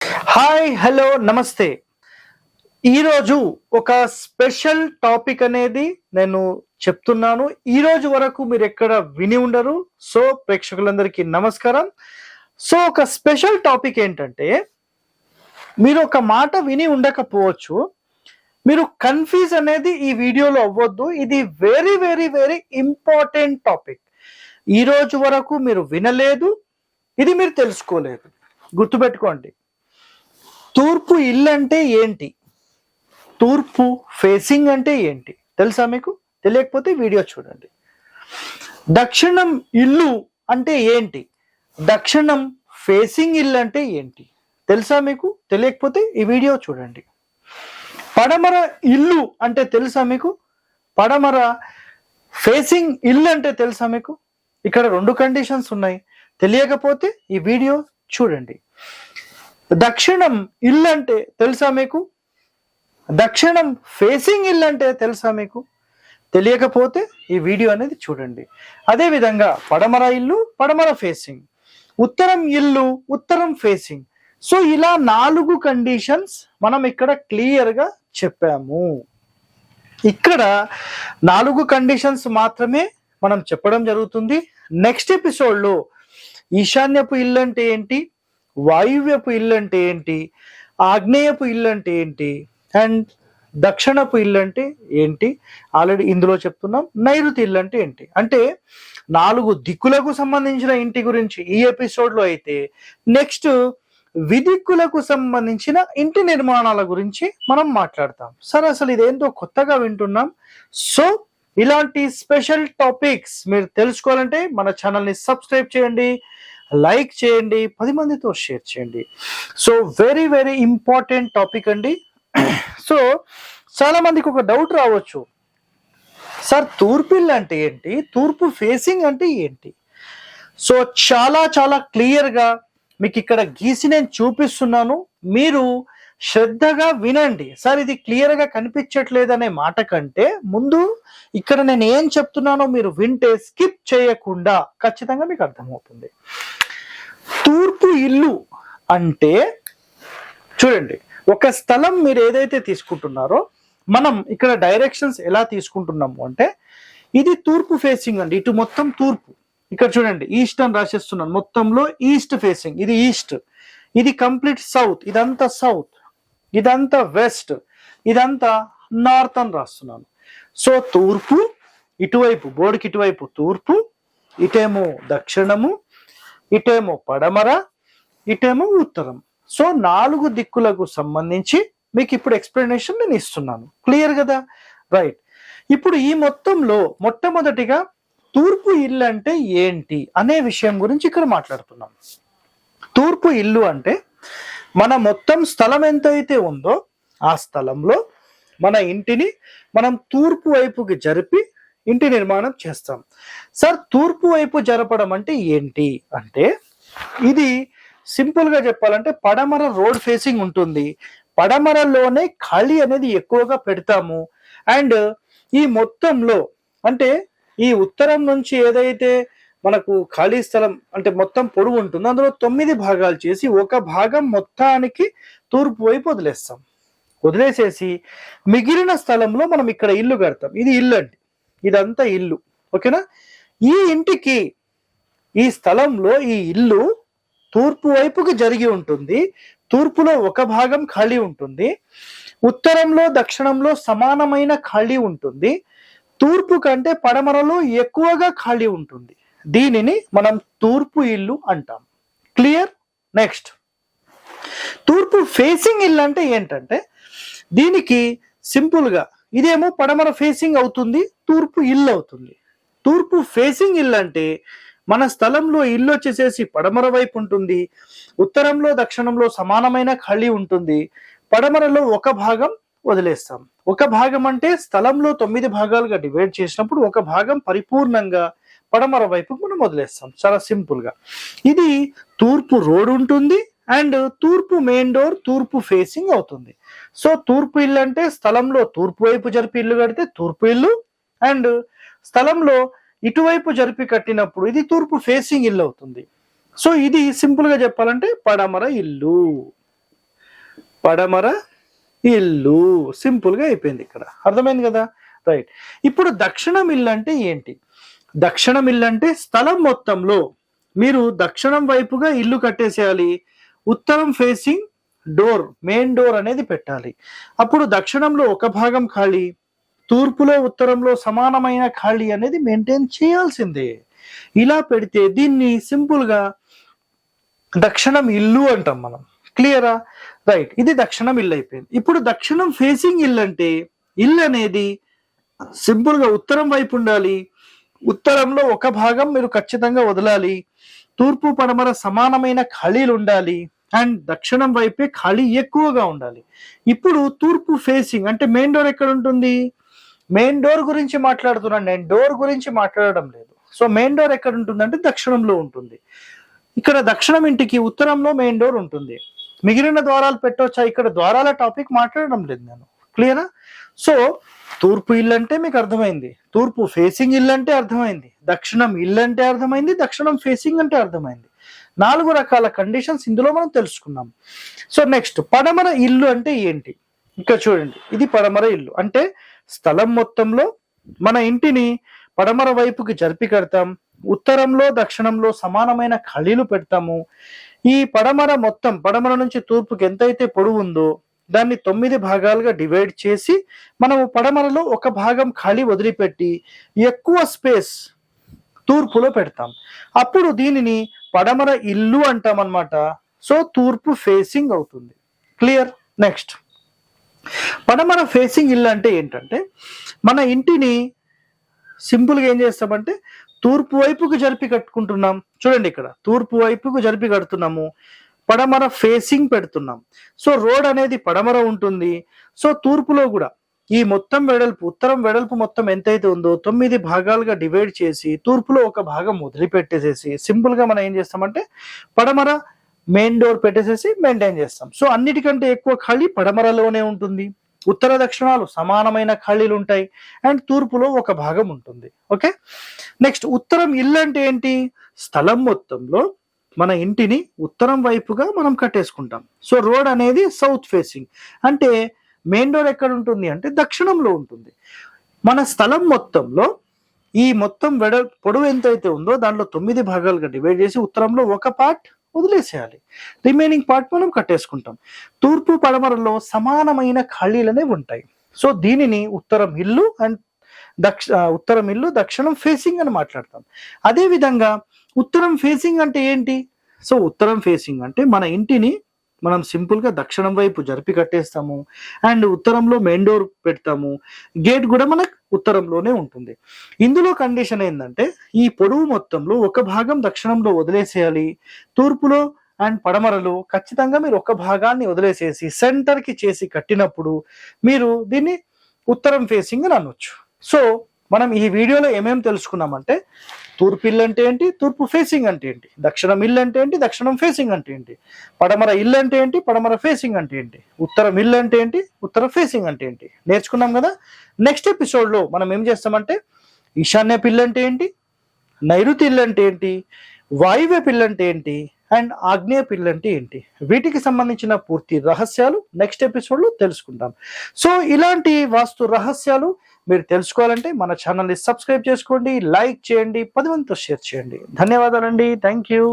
Hi hello నమస్తే. ఈరోజు ఒక స్పెషల్ టాపిక్ అనేది నేను చెప్తున్నాను. ఈరోజు వరకు మీరు ఎక్కడ విని ఉండరు. సో ప్రేక్షకులందరికీ నమస్కారం. సో ఒక స్పెషల్ టాపిక్ ఏంటంటే, మీరు ఒక మాట విని ఉండకపోవచ్చు. మీరు కన్ఫ్యూజ్ అనేది ఈ వీడియోలో అవ్వద్దు. ఇది very very very important topic. ఈ రోజు వరకు మీరు వినలేదు, ఇది మీరు తెలుసుకోలేదు. గుర్తుపెట్టుకోండి. తూర్పు ఇల్లు అంటే ఏంటి? తూర్పు ఫేసింగ్ అంటే ఏంటి తెలుసా మీకు? తెలియకపోతే వీడియో చూడండి. దక్షిణం ఇల్లు అంటే ఏంటి? దక్షిణం ఫేసింగ్ ఇల్లు అంటే ఏంటి తెలుసా మీకు? తెలియకపోతే ఈ వీడియో చూడండి. పడమర ఇల్లు అంటే తెలుసా మీకు? పడమర ఫేసింగ్ ఇల్లు అంటే తెలుసా మీకు? ఇక్కడ రెండు కండిషన్స్ ఉన్నాయి. తెలియకపోతే ఈ వీడియో చూడండి. దక్షిణం ఇల్లు అంటే తెలుసా మీకు? దక్షిణం ఫేసింగ్ ఇల్లు అంటే తెలుసా మీకు? తెలియకపోతే ఈ వీడియో అనేది చూడండి. అదేవిధంగా పడమర ఇల్లు, పడమర ఫేసింగ్, ఉత్తరం ఇల్లు, ఉత్తరం ఫేసింగ్. సో ఇలా 4 కండిషన్స్ మనం ఇక్కడ క్లియర్గా చెప్పాము. ఇక్కడ 4 కండిషన్స్ మాత్రమే మనం చెప్పడం జరుగుతుంది. నెక్స్ట్ ఎపిసోడ్లో ఈశాన్యపు ఇల్లు అంటే ఏంటి, వాయువ్యపు ఇల్లు అంటే ఏంటి, ఆగ్నేయపు ఇల్లు అంటే ఏంటి, అండ్ దక్షిణపు ఇల్లు అంటే ఏంటి ఆల్రెడీ ఇందులో చెప్తున్నాం. నైరుతి ఇల్లు అంటే ఏంటి, అంటే 4 దిక్కులకు సంబంధించిన ఇంటి గురించి ఈ ఎపిసోడ్లో అయితే, నెక్స్ట్ విదిక్కులకు సంబంధించిన ఇంటి నిర్మాణాల గురించి మనం మాట్లాడతాం. సరే, అసలు ఇదేంటో కొత్తగా వింటున్నాం. సో ఇలాంటి స్పెషల్ టాపిక్స్ మీరు తెలుసుకోవాలంటే మన ఛానల్ని సబ్స్క్రైబ్ చేయండి, లైక్ చేయండి, 10 మందితో షేర్ చేయండి. So very very important topic అండి. సో చాలా మందికి ఒక డౌట్ రావచ్చు, సార్ తూర్పు ఇల్లు అంటే ఏంటి, తూర్పు ఫేసింగ్ అంటే ఏంటి? సో చాలా చాలా క్లియర్గా మీకు ఇక్కడ గీసి నేను చూపిస్తున్నాను. మీరు శ్రద్ధగా వినండి. సార్ ఇది క్లియర్గా కనిపించట్లేదనే మాట కంటే ముందు ఇక్కడ నేను ఏం చెప్తున్నానో మీరు వింటే స్కిప్ చేయకుండా ఖచ్చితంగా మీకు అర్థమవుతుంది. తూర్పు ఇల్లు అంటే చూడండి, ఒక స్థలం మీరు ఏదైతే తీసుకుంటున్నారో, మనం ఇక్కడ డైరెక్షన్స్ ఎలా తీసుకుంటున్నాము అంటే, ఇది తూర్పు ఫేసింగ్ అండి. ఇటు మొత్తం తూర్పు. ఇక్కడ చూడండి, ఈస్ట్ అని రాసేస్తున్నాను. మొత్తంలో ఈస్ట్ ఫేసింగ్, ఇది ఈస్ట్, ఇది కంప్లీట్ సౌత్, ఇదంతా సౌత్, ఇదంతా వెస్ట్, ఇదంతా నార్త్ అని రాస్తున్నాను. సో తూర్పు ఇటువైపు, బోర్డుకి ఇటువైపు తూర్పు, ఇటేమో దక్షిణము, ఇటేమో పడమర, ఇటేమో ఉత్తరం. సో 4 దిక్కులకు సంబంధించి మీకు ఇప్పుడు ఎక్స్ప్లెనేషన్ నేను ఇస్తున్నాను. క్లియర్ కదా? రైట్. ఇప్పుడు ఈ మొత్తంలో మొట్టమొదటిగా తూర్పు ఇల్లు అంటే ఏంటి అనే విషయం గురించి ఇక్కడ మాట్లాడుతున్నాం. తూర్పు ఇల్లు అంటే మన మొత్తం స్థలం ఎంతైతే ఉందో ఆ స్థలంలో మన ఇంటిని మనం తూర్పు వైపుకి జరిపి ఇంటి నిర్మాణం చేస్తాం. సార్ తూర్పు వైపు జరపడం అంటే ఏంటి అంటే, ఇది సింపుల్ గా చెప్పాలంటే పడమర రోడ్ ఫేసింగ్ ఉంటుంది. పడమరలోనే ఖాళీ అనేది ఎక్కువగా పెడతాము. అండ్ ఈ మొత్తంలో అంటే ఈ ఉత్తరం నుంచి ఏదైతే మనకు ఖాళీ స్థలం అంటే మొత్తం పొడవు ఉంటుందో అందులో 9 భాగాలు చేసి ఒక భాగం మొత్తానికి తూర్పు వైపు వదిలేస్తాం. వదిలేసేసి మిగిలిన స్థలంలో మనం ఇక్కడ ఇల్లు కడతాం. ఇది ఇల్లు అండి, ఇదంతా ఇల్లు. ఓకేనా? ఈ ఇంటికి ఈ స్థలంలో ఈ ఇల్లు తూర్పు వైపుకి జరిగి ఉంటుంది. తూర్పులో ఒక భాగం ఖాళీ ఉంటుంది, ఉత్తరంలో దక్షిణంలో సమానమైన ఖాళీ ఉంటుంది, తూర్పు కంటే పడమరలో ఎక్కువగా ఖాళీ ఉంటుంది. దీనిని మనం తూర్పు ఇల్లు అంటాం. క్లియర్? నెక్స్ట్, తూర్పు ఫేసింగ్ ఇల్లు అంటే ఏంటంటే, దీనికి సింపుల్గా ఇదేమో పడమర ఫేసింగ్ అవుతుంది, తూర్పు ఇల్లు అవుతుంది. తూర్పు ఫేసింగ్ ఇల్లు అంటే మన స్థలంలో ఇల్లు వచ్చేసేసి పడమర వైపు ఉంటుంది, ఉత్తరంలో దక్షిణంలో సమానమైన ఖాళీ ఉంటుంది, పడమరలో ఒక భాగం వదిలేస్తాం. ఒక భాగం అంటే స్థలంలో 9 భాగాలుగా డివైడ్ చేసినప్పుడు ఒక భాగం పరిపూర్ణంగా పడమర వైపు మనం వదిలేస్తాం. చాలా సింపుల్ గా ఇది తూర్పు రోడ్ ఉంటుంది అండ్ తూర్పు మెయిన్ డోర్ తూర్పు ఫేసింగ్ అవుతుంది. సో తూర్పు ఇల్లు అంటే స్థలంలో తూర్పు వైపు జరిపి ఇల్లు కడితే తూర్పు ఇల్లు, అండ్ స్థలంలో ఇటువైపు జరిపి కట్టినప్పుడు ఇది తూర్పు ఫేసింగ్ ఇల్లు అవుతుంది. సో ఇది సింపుల్ గా చెప్పాలంటే పడమర ఇల్లు. పడమర ఇల్లు. సింపుల్ గా అయిపోయింది. ఇక్కడ అర్థమైంది కదా. రైట్. ఇప్పుడు దక్షిణం ఇల్లు అంటే ఏంటి? దక్షిణం ఇల్లు అంటే స్థలం మొత్తంలో మీరు దక్షిణం వైపుగా ఇల్లు కట్టేసేయాలి. ఉత్తరం ఫేసింగ్ డోర్, మెయిన్ డోర్ అనేది పెట్టాలి. అప్పుడు దక్షిణంలో ఒక భాగం ఖాళీ, తూర్పులో ఉత్తరంలో సమానమైన ఖాళీ అనేది మెయింటైన్ చేయాల్సిందే. ఇలా పెడితే దీన్ని సింపుల్ గా దక్షిణం ఇల్లు అంటాం మనం. క్లియరా? రైట్. ఇది దక్షిణం ఇల్లు అయిపోయింది. ఇప్పుడు దక్షిణం ఫేసింగ్ ఇల్లు అంటే ఇల్లు అనేది సింపుల్ గా ఉత్తరం వైపు ఉండాలి. ఉత్తరంలో ఒక భాగం మీరు ఖచ్చితంగా వదలాలి. తూర్పు పడమర సమానమైన ఖాళీలు ఉండాలి. అండ్ దక్షిణం వైపే ఖాళీ ఎక్కువగా ఉండాలి. ఇప్పుడు తూర్పు ఫేసింగ్ అంటే మెయిన్ డోర్ ఎక్కడ ఉంటుంది? మెయిన్ డోర్ గురించి మాట్లాడుతున్నాను నేను, డోర్ గురించి మాట్లాడడం లేదు. సో మెయిన్ డోర్ ఎక్కడ ఉంటుంది అంటే దక్షిణంలో ఉంటుంది. ఇక్కడ దక్షిణం ఇంటికి ఉత్తరంలో మెయిన్ డోర్ ఉంటుంది. మిగిలిన ద్వారాలు పెట్టవచ్చా? ఇక్కడ ద్వారాల టాపిక్ మాట్లాడడం లేదు నేను. క్లియరా? సో తూర్పు ఇల్లు అంటే మీకు అర్థమైంది, తూర్పు ఫేసింగ్ ఇల్లు అంటే అర్థమైంది, దక్షిణం ఇల్లు అంటే అర్థమైంది, దక్షిణం ఫేసింగ్ అంటే అర్థమైంది. 4 రకాల కండిషన్స్ ఇందులో మనం తెలుసుకున్నాం. సో నెక్స్ట్ పడమర ఇల్లు అంటే ఏంటి? ఇక్కడ చూడండి, ఇది పడమర ఇల్లు అంటే స్థలం మొత్తంలో మన ఇంటిని పడమర వైపుకి జరిపి కడతాం. ఉత్తరంలో దక్షిణంలో సమానమైన ఖాళీలు పెడతాము. ఈ పడమర మొత్తం పడమర నుంచి తూర్పుకి ఎంతైతే పొడవు ఉందో దాన్ని 9 భాగాలుగా డివైడ్ చేసి మనము పడమరలో ఒక భాగం ఖాళీ వదిలిపెట్టి ఎక్కువ స్పేస్ తూర్పులో పెడతాం. అప్పుడు దీనిని పడమర ఇల్లు అంటాం అన్నమాట. సో తూర్పు ఫేసింగ్ అవుతుంది. క్లియర్? నెక్స్ట్ పడమర ఫేసింగ్ ఇల్లు అంటే ఏంటంటే మన ఇంటిని సింపుల్గా ఏం చేస్తామంటే తూర్పు వైపుకు జరిపి కట్టుకుంటున్నాం. చూడండి, ఇక్కడ తూర్పు వైపుకు జరిపి కడుతున్నాము, పడమర ఫేసింగ్ పెడుతున్నాం. సో రోడ్ అనేది పడమర ఉంటుంది. సో తూర్పులో కూడా ఈ మొత్తం వెడల్పు, ఉత్తరం వెడల్పు మొత్తం ఎంతైతే ఉందో 9 భాగాలుగా డివైడ్ చేసి తూర్పులో ఒక భాగం వదిలిపెట్టేసేసి సింపుల్ గా మనం ఏం చేస్తామంటే పడమర మెయిన్ డోర్ పెట్టేసేసి మెయింటైన్ చేస్తాం. సో అన్నిటికంటే ఎక్కువ ఖాళీ పడమరలోనే ఉంటుంది. ఉత్తర దక్షిణాలు సమానమైన ఖాళీలు ఉంటాయి. అండ్ తూర్పులో ఒక భాగం ఉంటుంది. ఓకే. నెక్స్ట్ ఉత్తరం ఇల్లు అంటే ఏంటి? స్థలం మొత్తంలో మన ఇంటిని ఉత్తరం వైపుగా మనం కట్టేసుకుంటాం. సో రోడ్ అనేది సౌత్ ఫేసింగ్ అంటే మెయిన్ డోర్ ఎక్కడ ఉంటుంది అంటే దక్షిణంలో ఉంటుంది. మన స్థలం మొత్తంలో ఈ మొత్తం పొడవు ఎంతైతే ఉందో దాంట్లో 9 భాగాలుగా డివైడ్ చేసి ఉత్తరంలో ఒక పార్ట్ వదిలేసేయాలి, రిమైనింగ్ పార్ట్ మనం కట్టేసుకుంటాం. తూర్పు పడమరలో సమానమైన ఖాళీలనే ఉంటాయి. సో దీనిని ఉత్తరం ఇల్లు అండ్ ఉత్తరం ఇల్లు దక్షిణం ఫేసింగ్ అని మాట్లాడతాం. అదే విధంగా ఉత్తరం ఫేసింగ్ అంటే ఏంటి? సో ఉత్తరం ఫేసింగ్ అంటే మన ఇంటిని మనం సింపుల్ గా దక్షిణం వైపు జరిపి కట్టేస్తాము. అండ్ ఉత్తరంలో మెయిన్ డోర్ పెడతాము. గేట్ కూడా మనకు ఉత్తరంలోనే ఉంటుంది. ఇందులో కండిషన్ ఏంటంటే ఈ పొడవు మొత్తంలో ఒక భాగం దక్షిణంలో వదిలేసేయాలి. తూర్పులో అండ్ పడమరలో ఖచ్చితంగా మీరు ఒక భాగాన్ని వదిలేసేసి సెంటర్ కి చేసి కట్టినప్పుడు మీరు దీన్ని ఉత్తరం ఫేసింగ్ అని అనొచ్చు. సో మనం ఈ వీడియోలో ఏమేమి తెలుసుకున్నామంటే తూర్పు ఇల్లు అంటే ఏంటి, తూర్పు ఫేసింగ్ అంటే ఏంటి, దక్షిణం ఇల్లు అంటే ఏంటి, దక్షిణం ఫేసింగ్ అంటే ఏంటి, పడమర ఇల్లు అంటే ఏంటి, పడమర ఫేసింగ్ అంటే ఏంటి, ఉత్తరం ఇల్లు అంటే ఏంటి, ఉత్తర ఫేసింగ్ అంటే ఏంటి నేర్చుకున్నాం కదా. నెక్స్ట్ ఎపిసోడ్ లో మనం ఏం చేస్తామంటే ఈశాన్య పిల్లు అంటే ఏంటి, నైరుతి ఇల్లు అంటే ఏంటి, వాయువ్య పిల్లు అంటే ఏంటి, అండ్ ఆగ్నేయ పిల్లు అంటే ఏంటి, వీటికి సంబంధించిన పూర్తి రహస్యాలు నెక్స్ట్ ఎపిసోడ్ లో తెలుసుకుంటాం. సో ఇలాంటి వాస్తు రహస్యాలు మీరు తెలుసుకోవాలంటే మన ఛానల్ని సబ్స్క్రైబ్ చేసుకోండి, లైక్ చేయండి, 10 మందితో షేర్ చేయండి. ధన్యవాదాలండి. Thank you.